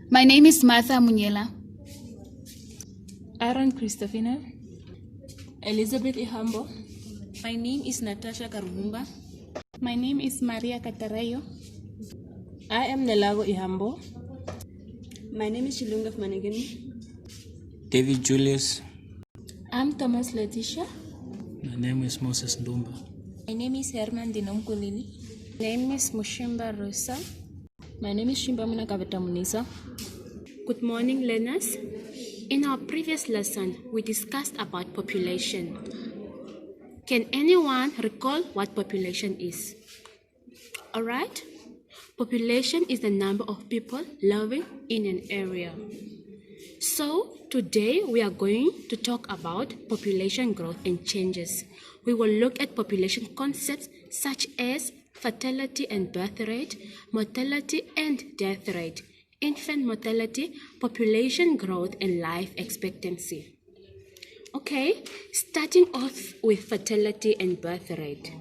My name is Martha Munyela. Aaron Christophina. Elizabeth Ihambo. My name is Natasha Karumba. My name is Maria Catarayo. I am Nelago Ihambo. My name is Chilunga Managani. David Julius. I'm Thomas Letitia. My name is Moses Ndumba. My name is Herman Dinomkulili. My name is Mushimba Rosa. My name is Shimbamuna Kaveta Munisa. Good morning, learners. In our previous lesson, we discussed about population. Can anyone recall what population is? All right. Population is the number of people living in an area. So today we are going to talk about population growth and changes. We will look at population concepts such as fertility and birth rate, mortality and death rate, infant mortality, population growth, and life expectancy. Okay, starting off with fertility and birth rate.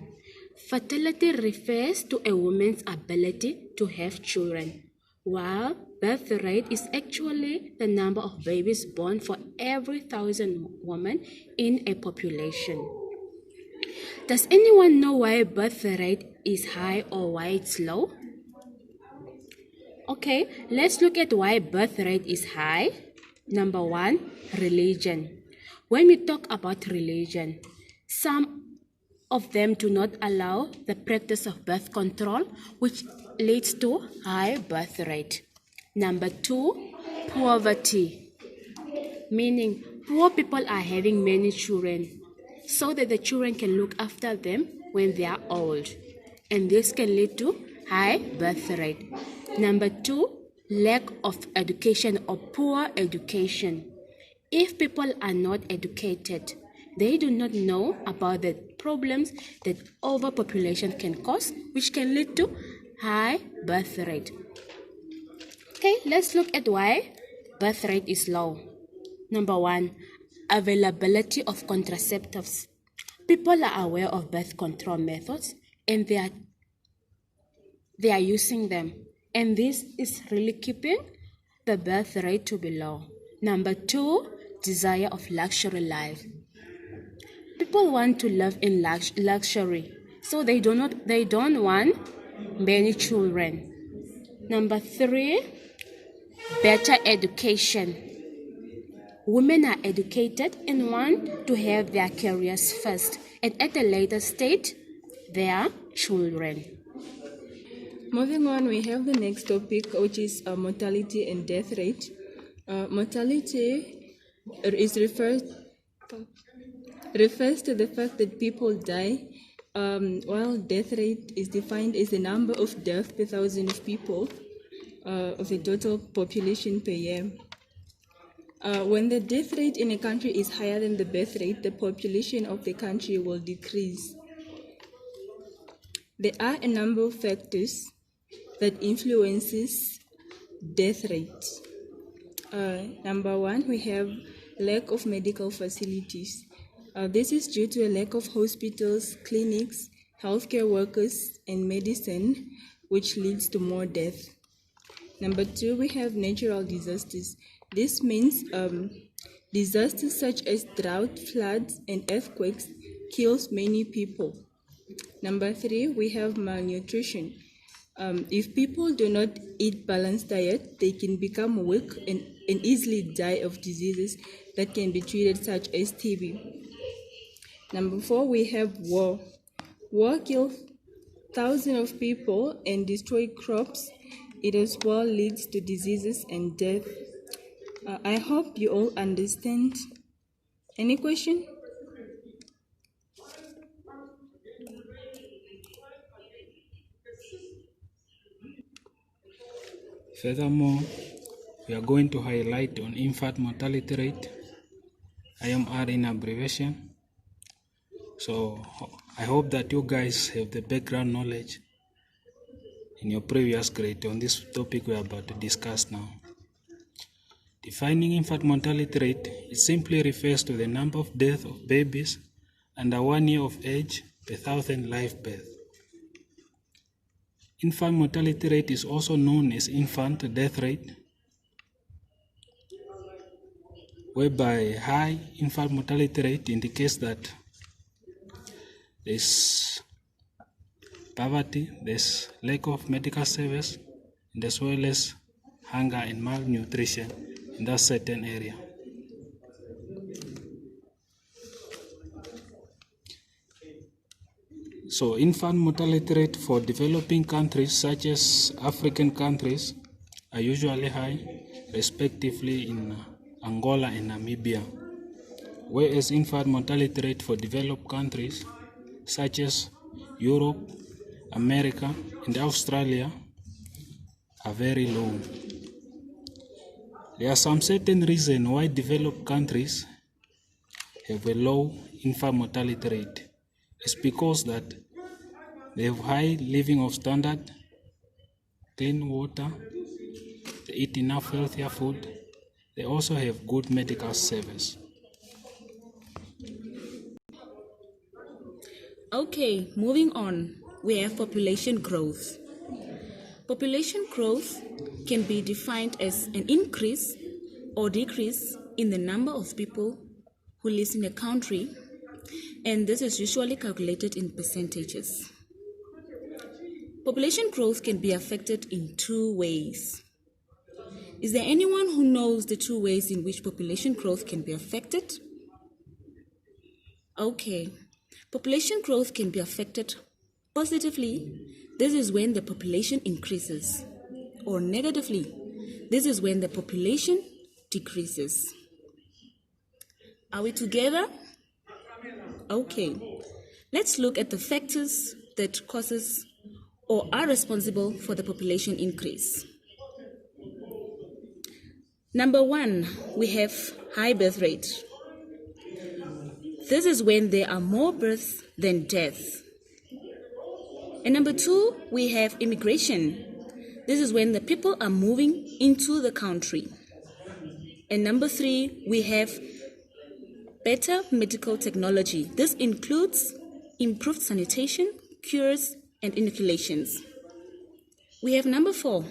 Fertility refers to a woman's ability to have children, while birth rate is actually the number of babies born for every 1,000 women in a population. Does anyone know why birth rate is high or why it's low? Okay, let's look at why birth rate is high. Number one, religion. When we talk about religion, some of them do not allow the practice of birth control, which leads to high birth rate. Number two, poverty, meaning poor people are having many children so that the children can look after them when they are old, and this can lead to high birth rate. Number two, lack of education or poor education. If people are not educated, they do not know about the problems that overpopulation can cause, which can lead to high birth rate. Okay, let's look at why birth rate is low. Number one, availability of contraceptives. People are aware of birth control methods and they are using them. And this is really keeping the birth rate to be low. Number two, desire of luxury life. People want to live in luxury, so they don't want many children. Number three, better education. Women are educated and want to have their careers first, and at a later stage, their children. Moving on, we have the next topic, which is mortality and death rate. Mortality refers to the fact that people die, while death rate is defined as the number of deaths per 1,000 of people of the total population per year. When the death rate in a country is higher than the birth rate, the population of the country will decrease. There are a number of factors that influences death rate. Number one, we have lack of medical facilities. This is due to a lack of hospitals, clinics, healthcare workers, and medicine, which leads to more death. Number two, we have natural disasters. This means disasters such as drought, floods, and earthquakes kills many people. Number three, we have malnutrition. If people do not eat balanced diet, they can become weak and easily die of diseases that can be treated, such as TB. Number four, we have war. War kills thousands of people and destroys crops. It as well leads to diseases and death. I hope you all understand. Any question? Furthermore, we are going to highlight on infant mortality rate, IMR in abbreviation. So I hope that you guys have the background knowledge in your previous grade on this topic we are about to discuss now. Defining infant mortality rate, it simply refers to the number of deaths of babies under 1 year of age per 1,000 live births. Infant mortality rate is also known as infant death rate whereby high infant mortality rate indicates that there's poverty, there's lack of medical service, and as well as hunger and malnutrition in that certain area. So infant mortality rate for developing countries such as African countries are usually high, respectively in Angola and Namibia, whereas infant mortality rate for developed countries such as Europe, America, and Australia are very low. There are some certain reasons why developed countries have a low infant mortality rate. It's because that they have high living of standard, clean water, they eat enough healthier food, they also have good medical service. Okay, moving on, we have population growth. Population growth can be defined as an increase or decrease in the number of people who live in a country, and this is usually calculated in percentages. Population growth can be affected in two ways. Is there anyone who knows the two ways in which population growth can be affected? Okay. Population growth can be affected positively. This is when the population increases. Or negatively. This is when the population decreases. Are we together? Okay. Let's look at the factors that causes or are responsible for the population increase. Number 1, we have high birth rate. This is when there are more births than deaths. And number 2, we have immigration. This is when the people are moving into the country. And number 3, we have better medical technology. This includes improved sanitation, cures, and inoculations. We have number 4.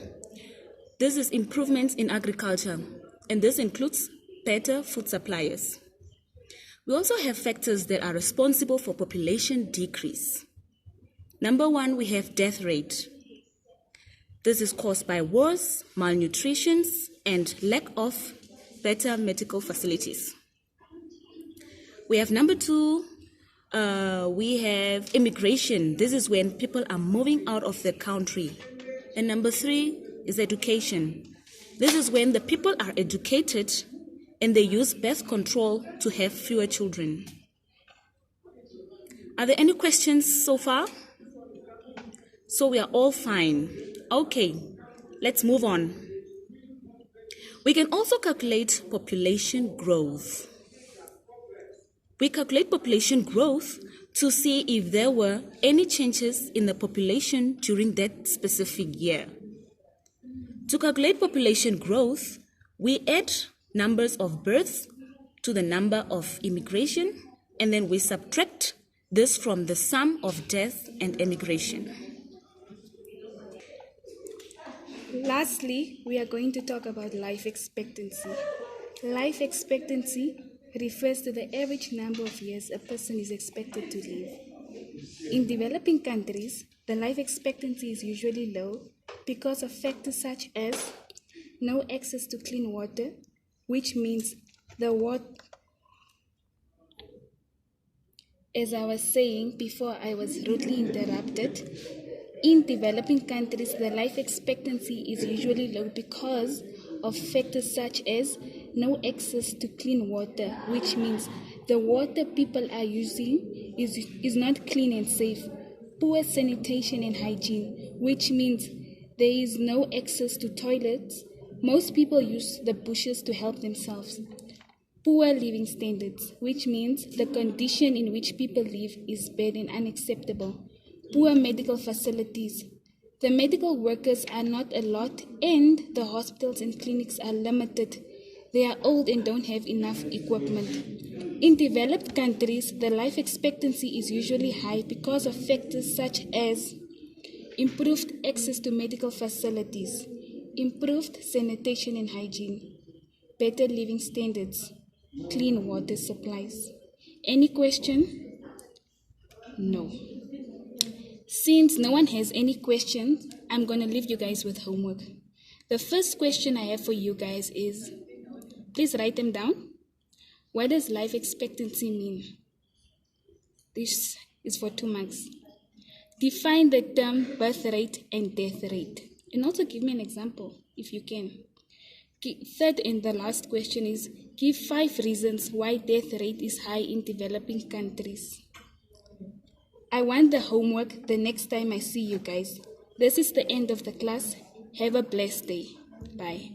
This is improvements in agriculture, and this includes better food suppliers. We also have factors that are responsible for population decrease. Number 1, we have death rate. This is caused by wars, malnutrition, and lack of better medical facilities. We have number 2, we have immigration. This is when people are moving out of the country. And number 3 is education. This is when the people are educated and they use birth control to have fewer children. Are there any questions so far? So we are all fine. Okay, let's move on. We can also calculate population growth. We calculate population growth to see if there were any changes in the population during that specific year. To calculate population growth, we add numbers of births to the number of immigration, and then we subtract this from the sum of death and emigration. Lastly, we are going to talk about life expectancy. Life expectancy refers to the average number of years a person is expected to live. In developing countries, the life expectancy is usually low because of factors such as no access to clean water, which means the water, as I was saying before I was rudely interrupted, in developing countries, the life expectancy is usually low because of factors such as no access to clean water, which means the water people are using is not clean and safe. Poor sanitation and hygiene, which means there is no access to toilets. Most people use the bushes to help themselves. Poor living standards, which means the condition in which people live is bad and unacceptable. Poor medical facilities. The medical workers are not a lot, and the hospitals and clinics are limited. They are old and don't have enough equipment. In developed countries, the life expectancy is usually high because of factors such as improved access to medical facilities, improved sanitation and hygiene, better living standards, clean water supplies. Any question? No. Since no one has any questions, I'm going to leave you guys with homework. The first question I have for you guys is, please write them down. What does life expectancy mean? This is for 2 marks. Define the term birth rate and death rate. And also give me an example, if you can. Third and the last question is, give 5 reasons why death rate is high in developing countries. I want the homework the next time I see you guys. This is the end of the class. Have a blessed day. Bye.